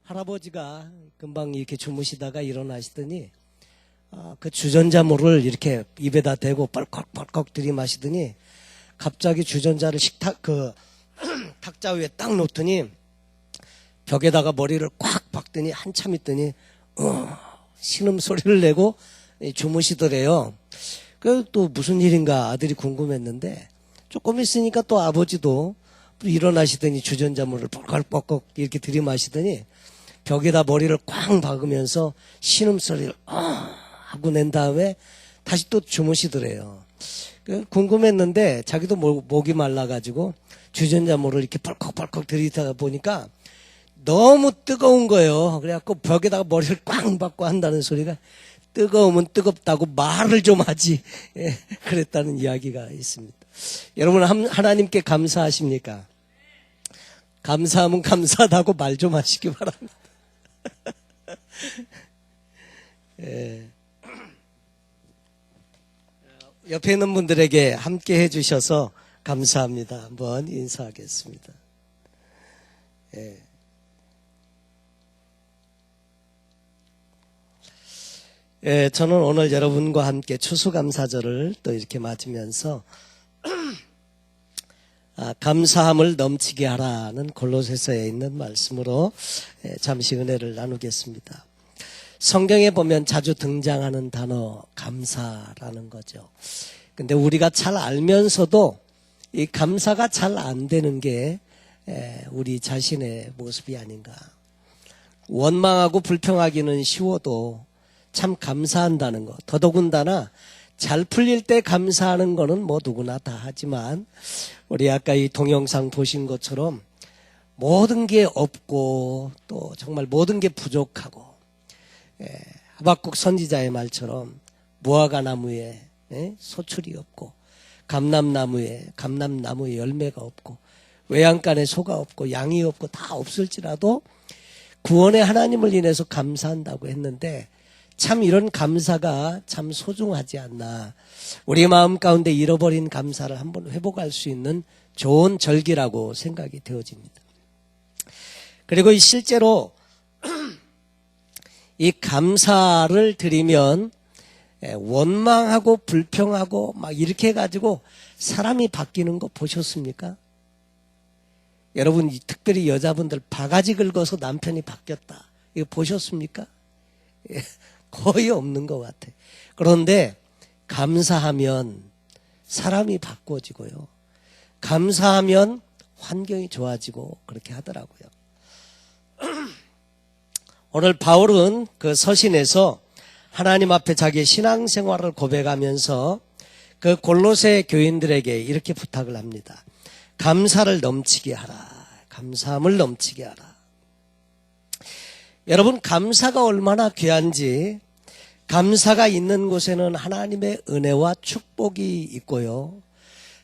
할아버지가 금방 이렇게 주무시다가 일어나시더니 그 주전자물을 이렇게 입에다 대고 뻘컥뻘컥 들이마시더니 갑자기 주전자를 탁자 위에 딱 놓더니 벽에다가 머리를 꽉 박더니 한참 있더니 신음소리를 내고 주무시더래요. 그 또 무슨 일인가 아들이 궁금했는데 조금 있으니까 또 아버지도 또 일어나시더니 주전자물을 뻘컥뻘컥 이렇게 들이마시더니 벽에다 머리를 꽉 박으면서 신음소리를 하고 낸 다음에 다시 또 주무시더래요. 궁금했는데 자기도 목이 말라가지고 주전자물을 이렇게 뻘컥뻘컥 들이다가 보니까 너무 뜨거운 거예요. 그래갖고 벽에다가 머리를 꽉 박고 한다는 소리가 뜨거우면 뜨겁다고 말을 좀 하지. 그랬다는 이야기가 있습니다. 여러분 하나님께 감사하십니까? 감사하면 감사하다고 말 좀 하시기 바랍니다. 옆에 있는 분들에게 함께 해주셔서 감사합니다. 한번 인사하겠습니다. 저는 오늘 여러분과 함께 추수감사절을 또 이렇게 맞으면서 감사함을 넘치게 하라는 골로새서에 있는 말씀으로 잠시 은혜를 나누겠습니다. 성경에 보면 자주 등장하는 단어 감사라는 거죠. 근데 우리가 잘 알면서도 이 감사가 잘 안 되는 게 우리 자신의 모습이 아닌가. 원망하고 불평하기는 쉬워도 참 감사한다는 것, 더더군다나 잘 풀릴 때 감사하는 거는 뭐 누구나 다 하지만 우리 아까 이 동영상 보신 것처럼 모든 게 없고 또 정말 모든 게 부족하고 하박국 선지자의 말처럼 무화과 나무에 소출이 없고 감람나무에 열매가 없고 외양간에 소가 없고 양이 없고 다 없을지라도 구원의 하나님을 인해서 감사한다고 했는데 참 이런 감사가 참 소중하지 않나. 우리 마음 가운데 잃어버린 감사를 한번 회복할 수 있는 좋은 절기라고 생각이 되어집니다. 그리고 실제로 이 감사를 드리면 원망하고 불평하고 막 이렇게 해가지고 사람이 바뀌는 거 보셨습니까? 여러분 특별히 여자분들 바가지 긁어서 남편이 바뀌었다. 이거 보셨습니까? 거의 없는 것 같아. 그런데 감사하면 사람이 바꿔지고요. 감사하면 환경이 좋아지고 그렇게 하더라고요. 오늘 바울은 그 서신에서 하나님 앞에 자기의 신앙생활을 고백하면서 그 골로새 교인들에게 이렇게 부탁을 합니다. 감사를 넘치게 하라. 감사함을 넘치게 하라. 여러분 감사가 얼마나 귀한지 감사가 있는 곳에는 하나님의 은혜와 축복이 있고요.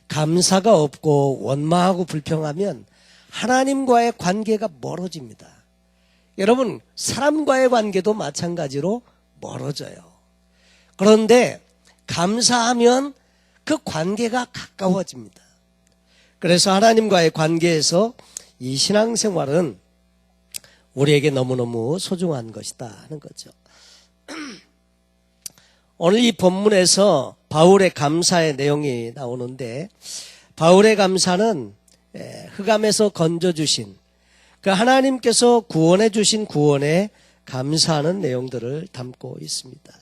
감사가 없고 원망하고 불평하면 하나님과의 관계가 멀어집니다. 여러분 사람과의 관계도 마찬가지로 멀어져요. 그런데 감사하면 그 관계가 가까워집니다. 그래서 하나님과의 관계에서 이 신앙생활은 우리에게 너무너무 소중한 것이다 하는 거죠. 오늘 이 본문에서 바울의 감사의 내용이 나오는데 바울의 감사는 흑암에서 건져주신 그 하나님께서 구원해 주신 구원에 감사하는 내용들을 담고 있습니다.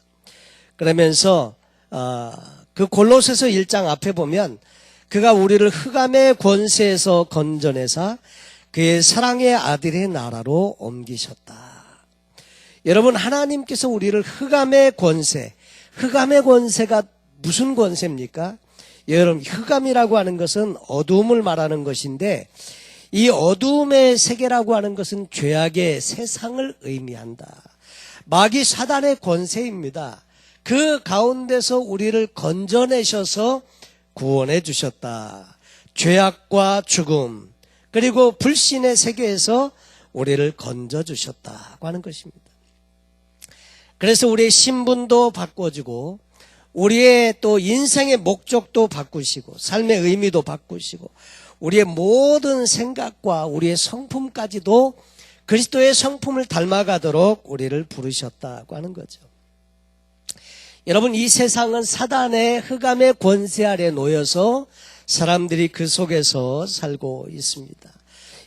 그러면서 그 골로새서 1장 앞에 보면 그가 우리를 흑암의 권세에서 건져내사 그의 사랑의 아들의 나라로 옮기셨다. 여러분 하나님께서 우리를 흑암의 권세가 무슨 권세입니까? 여러분 흑암이라고 하는 것은 어두움을 말하는 것인데 이 어두움의 세계라고 하는 것은 죄악의 세상을 의미한다. 마귀 사단의 권세입니다. 그 가운데서 우리를 건져내셔서 구원해 주셨다. 죄악과 죽음 그리고 불신의 세계에서 우리를 건져주셨다고 하는 것입니다. 그래서 우리의 신분도 바꿔주고 우리의 또 인생의 목적도 바꾸시고 삶의 의미도 바꾸시고 우리의 모든 생각과 우리의 성품까지도 그리스도의 성품을 닮아가도록 우리를 부르셨다고 하는 거죠. 여러분, 이 세상은 사단의 흑암의 권세 아래 놓여서 사람들이 그 속에서 살고 있습니다.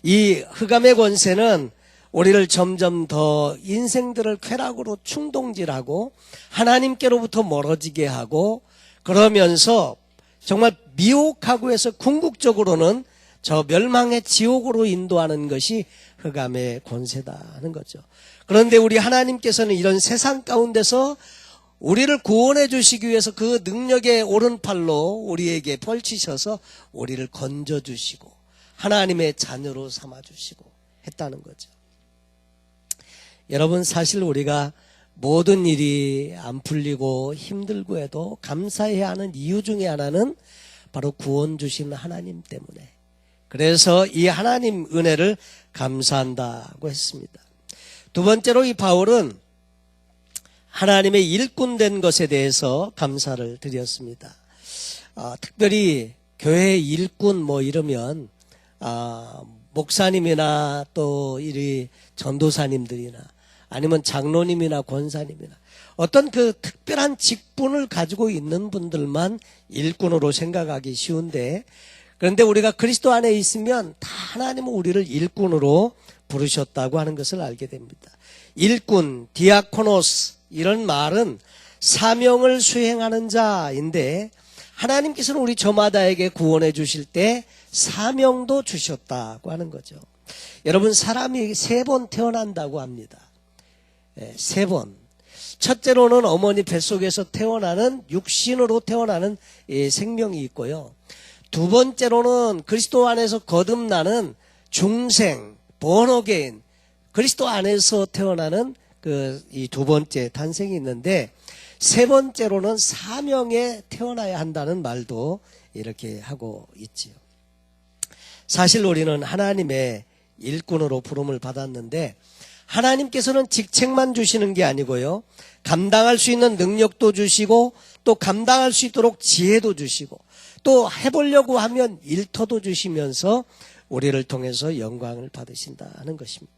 이 흑암의 권세는 우리를 점점 더 인생들을 쾌락으로 충동질하고 하나님께로부터 멀어지게 하고, 그러면서 정말 미혹하고 해서 궁극적으로는 저 멸망의 지옥으로 인도하는 것이 흑암의 권세다 하는 거죠. 그런데 우리 하나님께서는 이런 세상 가운데서 우리를 구원해 주시기 위해서 그 능력의 오른팔로 우리에게 펼치셔서 우리를 건져주시고 하나님의 자녀로 삼아주시고 했다는 거죠. 여러분, 사실 우리가 모든 일이 안 풀리고 힘들고 해도 감사해야 하는 이유 중에 하나는 바로 구원 주신 하나님 때문에, 그래서 이 하나님 은혜를 감사한다고 했습니다. 두 번째로 이 바울은 하나님의 일꾼된 것에 대해서 감사를 드렸습니다. 특별히 교회 일꾼 이러면 목사님이나 또 이 전도사님들이나 아니면 장로님이나 권사님이나 어떤 그 특별한 직분을 가지고 있는 분들만 일꾼으로 생각하기 쉬운데, 그런데 우리가 그리스도 안에 있으면 다 하나님은 우리를 일꾼으로 부르셨다고 하는 것을 알게 됩니다. 일꾼, 디아코노스, 이런 말은 사명을 수행하는 자인데, 하나님께서는 우리 저마다에게 구원해 주실 때 사명도 주셨다고 하는 거죠. 여러분, 사람이 3번 태어난다고 합니다. 3번. 첫째로는 어머니 뱃속에서 태어나는, 육신으로 태어나는 생명이 있고요. 두 번째로는 그리스도 안에서 거듭나는 중생, born-again, 그리스도 안에서 태어나는 이 두 번째 탄생이 있는데, 세 번째로는 사명에 태어나야 한다는 말도 이렇게 하고 있지요. 사실 우리는 하나님의 일꾼으로 부름을 받았는데, 하나님께서는 직책만 주시는 게 아니고요, 감당할 수 있는 능력도 주시고, 또 감당할 수 있도록 지혜도 주시고, 또 해보려고 하면 일터도 주시면서 우리를 통해서 영광을 받으신다는 것입니다.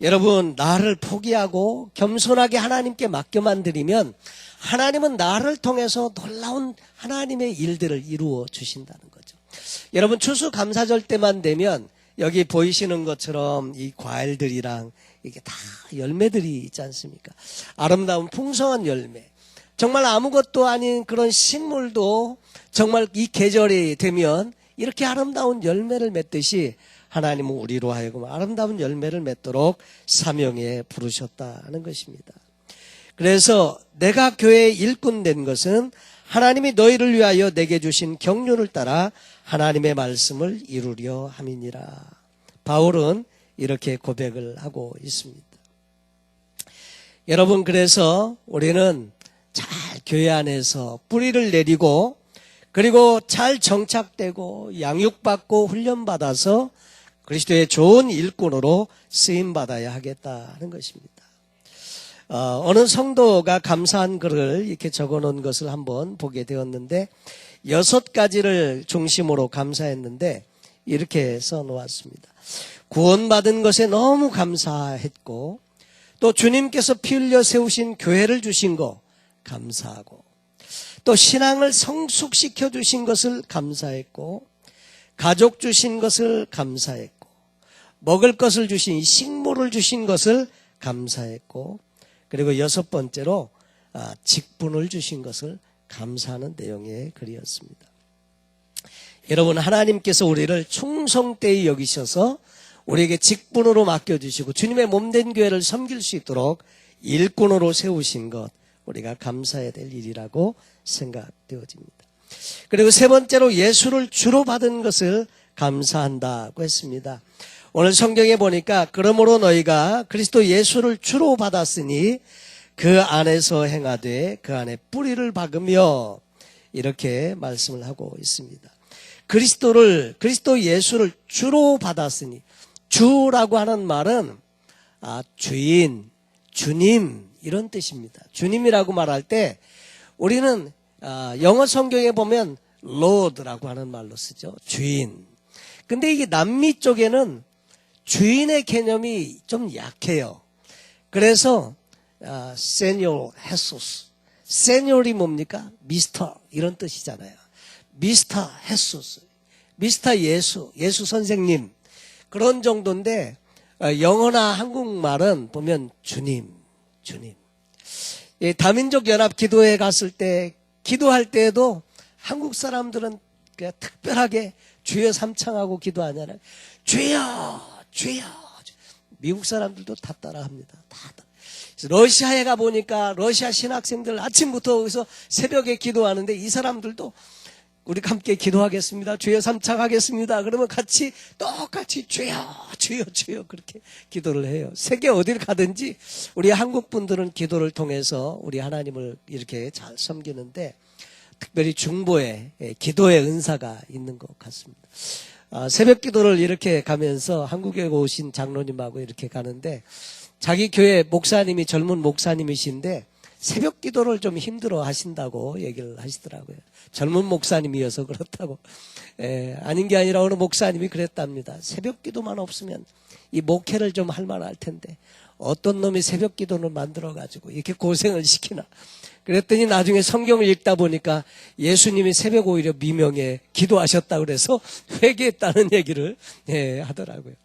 여러분, 나를 포기하고 겸손하게 하나님께 맡겨만 드리면 하나님은 나를 통해서 놀라운 하나님의 일들을 이루어 주신다는 거죠. 여러분, 추수감사절 때만 되면 여기 보이시는 것처럼 이 과일들이랑 이게 다 열매들이 있지 않습니까? 아름다운 풍성한 열매, 정말 아무것도 아닌 그런 식물도 정말 이 계절이 되면 이렇게 아름다운 열매를 맺듯이 하나님은 우리로 하여금 아름다운 열매를 맺도록 사명에 부르셨다는 것입니다. 그래서 내가 교회의 일꾼 된 것은 하나님이 너희를 위하여 내게 주신 경륜을 따라 하나님의 말씀을 이루려 함이니라. 바울은 이렇게 고백을 하고 있습니다. 여러분, 그래서 우리는 잘 교회 안에서 뿌리를 내리고, 그리고 잘 정착되고 양육받고 훈련받아서 그리스도의 좋은 일꾼으로 쓰임받아야 하겠다는 것입니다. 어느 성도가 감사한 글을 이렇게 적어놓은 것을 한번 보게 되었는데, 6가지를 중심으로 감사했는데 이렇게 써놓았습니다. 구원받은 것에 너무 감사했고, 또 주님께서 피 흘려 세우신 교회를 주신 거 감사하고, 또 신앙을 성숙시켜 주신 것을 감사했고, 가족 주신 것을 감사했고, 먹을 것을 주신, 식물을 주신 것을 감사했고, 그리고 6번째로 직분을 주신 것을 감사하는 내용의 글이었습니다. 여러분, 하나님께서 우리를 충성되이 여기셔서 우리에게 직분으로 맡겨주시고 주님의 몸된 교회를 섬길 수 있도록 일꾼으로 세우신 것, 우리가 감사해야 될 일이라고 생각되어집니다. 그리고 세 번째로 예수를 주로 받은 것을 감사한다고 했습니다. 오늘 성경에 보니까 그러므로 너희가 그리스도 예수를 주로 받았으니 그 안에서 행하되 그 안에 뿌리를 박으며, 이렇게 말씀을 하고 있습니다. 그리스도 예수를 주로 받았으니, 주라고 하는 말은 주인, 주님 이런 뜻입니다. 주님이라고 말할 때 우리는 영어 성경에 보면 Lord라고 하는 말로 쓰죠. 주인. 근데 이게 남미 쪽에는 주인의 개념이 좀 약해요. 그래서 세뇨 헤소스, 세뇨리 뭡니까? 미스터 이런 뜻이잖아요. 미스터 헤소스, 미스터 예수, 예수 선생님 그런 정도인데 영어나 한국말은 보면 주님, 주님. 다민족 연합 기도회 갔을 때 기도할 때에도 한국 사람들은 그냥 특별하게 주여 삼창하고 기도하잖아요. 주여, 주여. 미국 사람들도 다 따라합니다. 다. 러시아에 가보니까 러시아 신학생들 아침부터 거기서 새벽에 기도하는데 이 사람들도 우리 함께 기도하겠습니다. 주여 삼창하겠습니다. 그러면 같이 똑같이 주여, 주여, 주여 그렇게 기도를 해요. 세계 어딜 가든지 우리 한국 분들은 기도를 통해서 우리 하나님을 이렇게 잘 섬기는데 특별히 중보에 기도의 은사가 있는 것 같습니다. 새벽 기도를 이렇게 가면서 한국에 오신 장로님하고 이렇게 가는데 자기 교회 목사님이 젊은 목사님이신데 새벽 기도를 좀 힘들어 하신다고 얘기를 하시더라고요. 젊은 목사님이어서 그렇다고. 아닌 게 아니라 어느 목사님이 그랬답니다. 새벽 기도만 없으면 이 목회를 좀 할 만할 텐데 어떤 놈이 새벽 기도를 만들어가지고 이렇게 고생을 시키나. 그랬더니 나중에 성경을 읽다 보니까 예수님이 새벽 오히려 미명에 기도하셨다고 그래서 회개했다는 얘기를 하더라고요.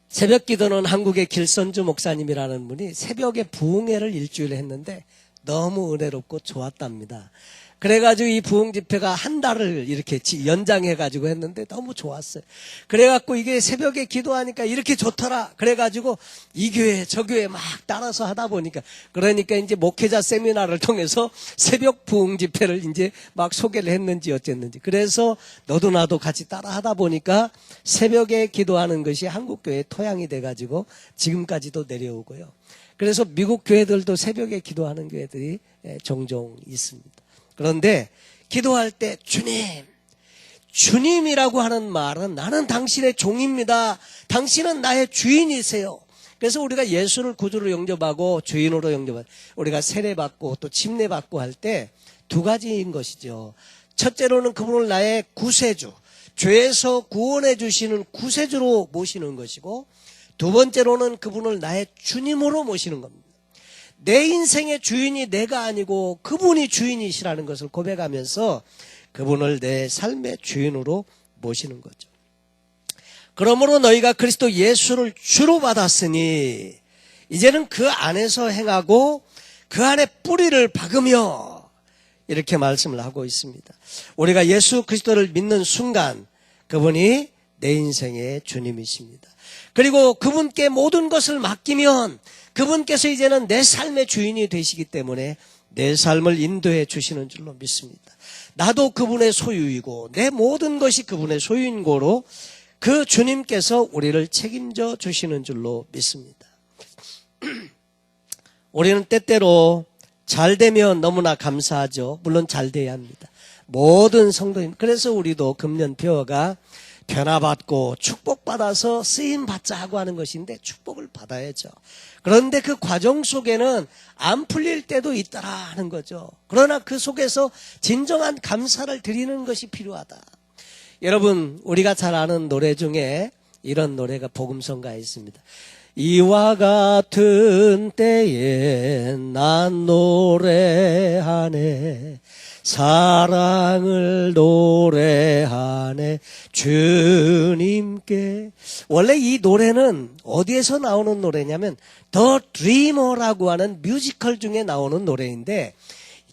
새벽 기도는 한국의 길선주 목사님이라는 분이 새벽에 부흥회를 일주일에 했는데 너무 은혜롭고 좋았답니다. 그래가지고 이 부흥 집회가 한 달을 이렇게 연장해가지고 했는데 너무 좋았어요. 그래갖고 이게 새벽에 기도하니까 이렇게 좋더라. 그래가지고 이 교회 저 교회 막 따라서 하다 보니까 그러니까 이제 목회자 세미나를 통해서 새벽 부흥 집회를 이제 막 소개를 했는지 어쨌는지 그래서 너도 나도 같이 따라 하다 보니까 새벽에 기도하는 것이 한국 교회의 토양이 돼가지고 지금까지도 내려오고요. 그래서 미국 교회들도 새벽에 기도하는 교회들이 종종 있습니다. 그런데 기도할 때 주님, 주님이라고 하는 말은 나는 당신의 종입니다. 당신은 나의 주인이세요. 그래서 우리가 예수를 구주로 영접하고 주인으로 영접하고 우리가 세례받고 또 침례받고 할 때 두 가지인 것이죠. 첫째로는 그분을 나의 구세주, 죄에서 구원해 주시는 구세주로 모시는 것이고 두 번째로는 그분을 나의 주님으로 모시는 겁니다. 내 인생의 주인이 내가 아니고 그분이 주인이시라는 것을 고백하면서 그분을 내 삶의 주인으로 모시는 거죠. 그러므로 너희가 그리스도 예수를 주로 받았으니 이제는 그 안에서 행하고 그 안에 뿌리를 박으며 이렇게 말씀을 하고 있습니다. 우리가 예수 그리스도를 믿는 순간 그분이 내 인생의 주님이십니다. 그리고 그분께 모든 것을 맡기면 그분께서 이제는 내 삶의 주인이 되시기 때문에 내 삶을 인도해 주시는 줄로 믿습니다. 나도 그분의 소유이고 내 모든 것이 그분의 소유인 거로 그 주님께서 우리를 책임져 주시는 줄로 믿습니다. 우리는 때때로 잘 되면 너무나 감사하죠. 물론 잘 돼야 합니다. 모든 성도님, 그래서 우리도 금년표어가 변화받고 축복받아서 쓰임받자 하고 하는 것인데 축복을 받아야죠. 그런데 그 과정 속에는 안 풀릴 때도 있더라 하는 거죠. 그러나 그 속에서 진정한 감사를 드리는 것이 필요하다. 여러분, 우리가 잘 아는 노래 중에 이런 노래가 복음성가에 있습니다. 이와 같은 때에 난 노래하네 사랑을 노래하네 주님께. 원래 이 노래는 어디에서 나오는 노래냐면 더 드리머라고 하는 뮤지컬 중에 나오는 노래인데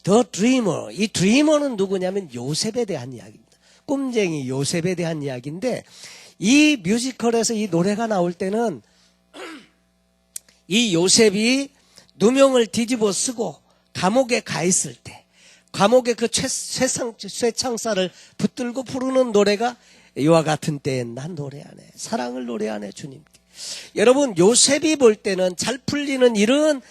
더 드리머, 이 드리머는 누구냐면 요셉에 대한 이야기입니다. 꿈쟁이 요셉에 대한 이야기인데 이 뮤지컬에서 이 노래가 나올 때는 이 요셉이 누명을 뒤집어 쓰고 감옥에 가 있을 때 감옥의 그 쇠창살을 붙들고 부르는 노래가 이와 같은 때엔 난 노래하네 사랑을 노래하네 주님께. 여러분, 요셉이 볼 때는 잘 풀리는 일은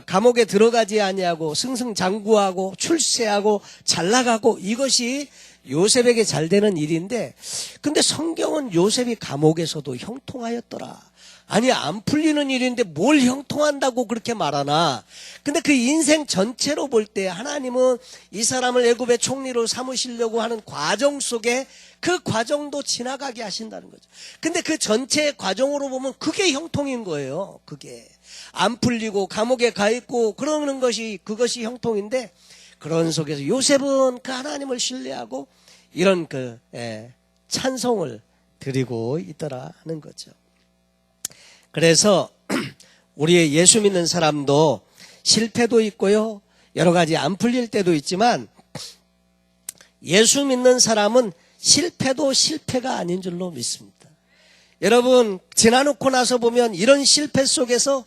감옥에 들어가지 아니하고 승승장구하고 출세하고 잘 나가고 이것이 요셉에게 잘 되는 일인데 근데 성경은 요셉이 감옥에서도 형통하였더라 아니 안 풀리는 일인데 뭘 형통한다고 그렇게 말하나. 근데 그 인생 전체로 볼 때 하나님은 이 사람을 애굽의 총리로 삼으시려고 하는 과정 속에 그 과정도 지나가게 하신다는 거죠. 근데 그 전체의 과정으로 보면 그게 형통인 거예요. 그게 안 풀리고 감옥에 가 있고 그러는 것이 그것이 형통인데, 그런 속에서 요셉은 그 하나님을 신뢰하고 이런 찬송을 드리고 있더라는 거죠. 그래서 우리의 예수 믿는 사람도 실패도 있고요, 여러 가지 안 풀릴 때도 있지만, 예수 믿는 사람은 실패도 실패가 아닌 줄로 믿습니다. 여러분, 지나놓고 나서 보면 이런 실패 속에서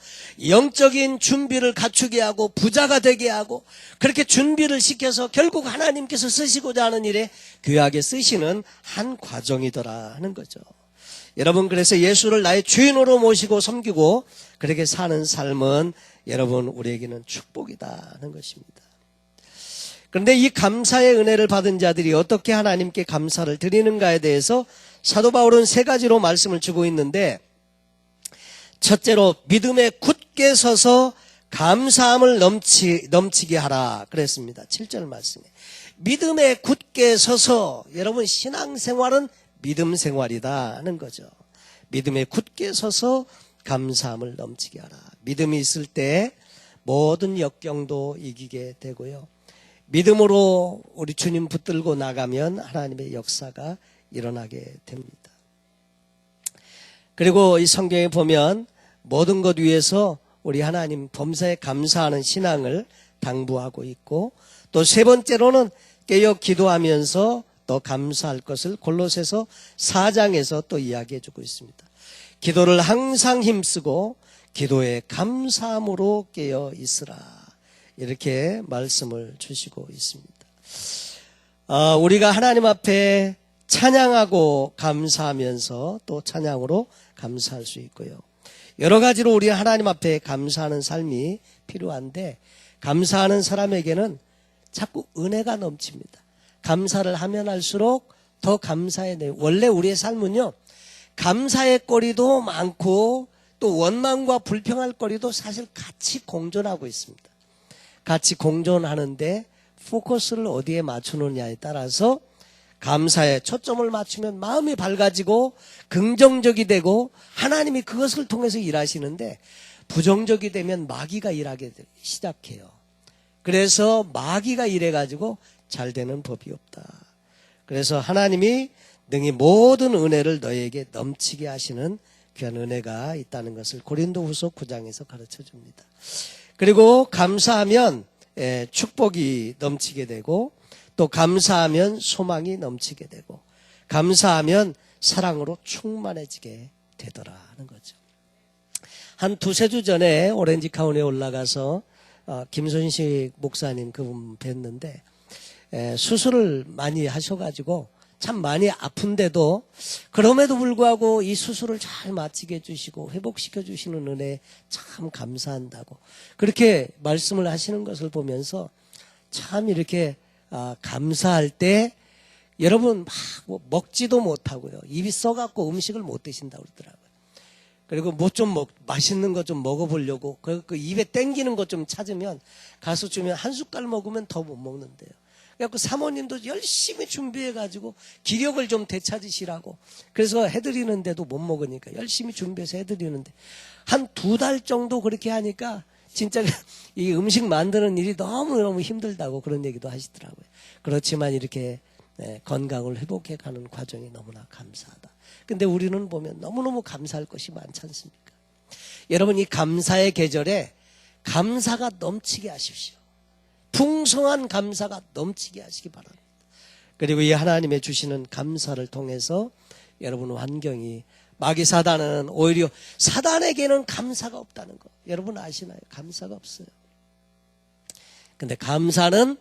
영적인 준비를 갖추게 하고 부자가 되게 하고 그렇게 준비를 시켜서 결국 하나님께서 쓰시고자 하는 일에 귀하게 쓰시는 한 과정이더라 하는 거죠. 여러분, 그래서 예수를 나의 주인으로 모시고 섬기고 그렇게 사는 삶은 여러분 우리에게는 축복이다 하는 것입니다. 그런데 이 감사의 은혜를 받은 자들이 어떻게 하나님께 감사를 드리는가에 대해서 사도 바울은 세 가지로 말씀을 주고 있는데, 첫째로 믿음에 굳게 서서 감사함을 넘치게 하라 그랬습니다. 7절 말씀에 믿음에 굳게 서서, 여러분 신앙생활은 믿음 생활이다 하는 거죠. 믿음에 굳게 서서 감사함을 넘치게 하라. 믿음이 있을 때 모든 역경도 이기게 되고요, 믿음으로 우리 주님 붙들고 나가면 하나님의 역사가 일어나게 됩니다. 그리고 이 성경에 보면 모든 것 위에서 우리 하나님 범사에 감사하는 신앙을 당부하고 있고, 또 세 번째로는 깨어 기도하면서 더 감사할 것을 골로새서 4장에서 또 이야기해 주고 있습니다. 기도를 항상 힘쓰고 기도에 감사함으로 깨어 있으라, 이렇게 말씀을 주시고 있습니다. 우리가 하나님 앞에 찬양하고 감사하면서 또 찬양으로 감사할 수 있고요, 여러 가지로 우리 하나님 앞에 감사하는 삶이 필요한데, 감사하는 사람에게는 자꾸 은혜가 넘칩니다. 감사를 하면 할수록 더 감사해야 돼요. 원래 우리의 삶은요, 감사의 거리도 많고 또 원망과 불평할 거리도 사실 같이 공존하고 있습니다. 같이 공존하는데 포커스를 어디에 맞추느냐에 따라서 감사에 초점을 맞추면 마음이 밝아지고 긍정적이 되고 하나님이 그것을 통해서 일하시는데, 부정적이 되면 마귀가 일하게 시작해요. 그래서 마귀가 일해가지고 잘 되는 법이 없다. 그래서 하나님이 능히 모든 은혜를 너에게 넘치게 하시는 귀한 은혜가 있다는 것을 고린도후서 9장에서 가르쳐 줍니다. 그리고 감사하면 축복이 넘치게 되고, 또 감사하면 소망이 넘치게 되고, 감사하면 사랑으로 충만해지게 되더라 하는 거죠. 한 두세 주 전에 오렌지 카운티에 올라가서 김순식 목사님 그분 뵀는데, 수술을 많이 하셔가지고 참 많이 아픈데도 그럼에도 불구하고 이 수술을 잘 마치게 해주시고 회복시켜 주시는 은혜에 참 감사한다고 그렇게 말씀을 하시는 것을 보면서 참 이렇게 감사할 때 여러분 막 먹지도 못하고요, 입이 써갖고 음식을 못 드신다고 그러더라고요. 그리고 뭐 좀 맛있는 거 좀 먹어보려고 그 입에 땡기는 거 좀 찾으면 가서 주면 한 숟갈 먹으면 더 못 먹는데요. 그래갖고 사모님도 열심히 준비해가지고 기력을 좀 되찾으시라고 그래서 해드리는데도 못 먹으니까 열심히 준비해서 해드리는데 한 2달 정도 그렇게 하니까 진짜 이 음식 만드는 일이 너무너무 힘들다고 그런 얘기도 하시더라고요. 그렇지만 이렇게 건강을 회복해가는 과정이 너무나 감사하다. 근데 우리는 보면 너무너무 감사할 것이 많지 않습니까? 여러분, 이 감사의 계절에 감사가 넘치게 하십시오. 풍성한 감사가 넘치게 하시기 바랍니다. 그리고 이 하나님의 주시는 감사를 통해서 여러분 환경이, 마귀 사단은 오히려 사단에게는 감사가 없다는 거 여러분 아시나요? 감사가 없어요. 근데 감사는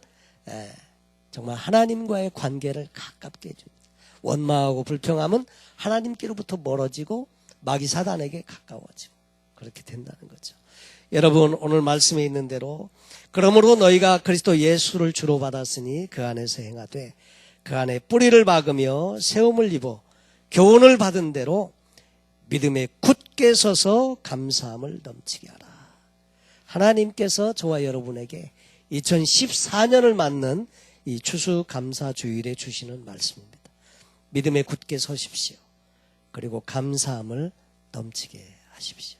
정말 하나님과의 관계를 가깝게 해줍니다. 원망하고 불평하면 하나님께로부터 멀어지고 마귀 사단에게 가까워지고 그렇게 된다는 거죠. 여러분, 오늘 말씀에 있는 대로 그러므로 너희가 그리스도 예수를 주로 받았으니 그 안에서 행하되 그 안에 뿌리를 박으며 세움을 입어 교훈을 받은 대로 믿음에 굳게 굳게 서서 감사함을 넘치게 하라. 하나님께서 저와 여러분에게 2014년을 맞는 이 추수감사주일에 주시는 말씀입니다. 믿음에 굳게 서십시오. 그리고 감사함을 넘치게 하십시오.